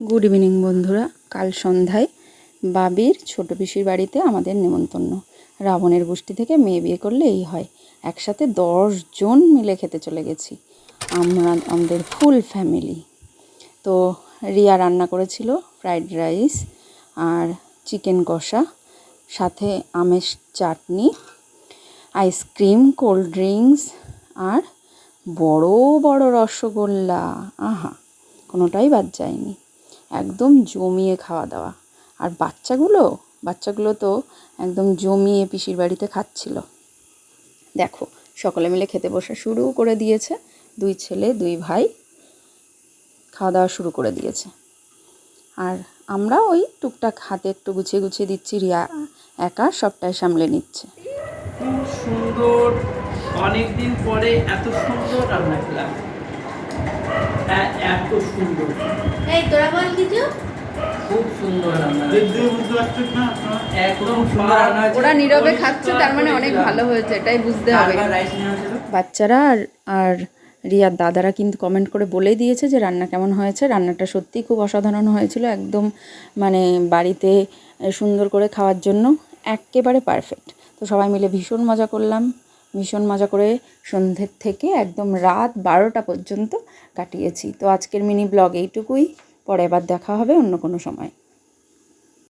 Good evening বন্ধুরা। কাল সন্ধ্যায় বাবির ছোট পিসির বাড়িতে আমাদের নেমন্তন্ন। রাবণের গোষ্ঠী থেকে মেয়ে বিয়ে করলে এই হয়, একসাথে 10 জন মিলে খেতে চলে গেছি আমাদের ফুল ফ্যামিলি। তো রিয়া রান্না করেছিল ফ্রাইড রাইস আর চিকেন কষা, সাথে আমের চাটনি, আইসক্রিম, কোল্ড ড্রিঙ্কস আর বড় বড় রসগোল্লা। আহা, কোনোটাই বাদ যায়নি, একদম জমিয়ে খাওয়া দাওয়া। আর বাচ্চাগুলো তো একদম জমিয়ে পিসির বাড়িতে খাচ্ছিল। দেখো, সকলে মিলে খেতে বসা শুরু করে দিয়েছে। 2 ছেলে 2 ভাই খাওয়া দাওয়া শুরু করে দিয়েছে। আর আমরা ওই টুকটাক হাতে একটু গুছিয়ে গুছিয়ে দিচ্ছি, রিয়া একা সবটাই সামলে নিচ্ছে। খুব সুন্দর, অনেকদিন পরে এত সুন্দর রান্না খেলাম। হ্যাঁ, এত সুন্দর। এই তোরা বল কিছু। খুব সুন্দর রান্না, বুঝতে পারছেন না? একদম সুন্দর রান্না হয়েছে। ওরা নীরবে খাচ্ছে, তার মানে অনেক ভালো হয়েছে, এটাই বুঝতে হবে। বাচ্চারা আর রিয়ার দাদারা কিন্তু কমেন্ট করে বলেই দিয়েছে যে রান্না কেমন হয়েছে। রান্নাটা সত্যিই খুব অসাধারণ হয়েছিল, একদম মানে বাড়িতে সুন্দর করে খাওয়ার জন্য একেবারে পারফেক্ট। তো সবাই মিলে ভীষণ মজা করলাম, ভীষণ মজা করে সন্ধ্যের থেকে একদম রাত 12টা পর্যন্ত কাটিয়েছি। তো আজকের মিনি ব্লগ এইটুকুই, পরে আবার দেখা হবে অন্য কোনো সময়।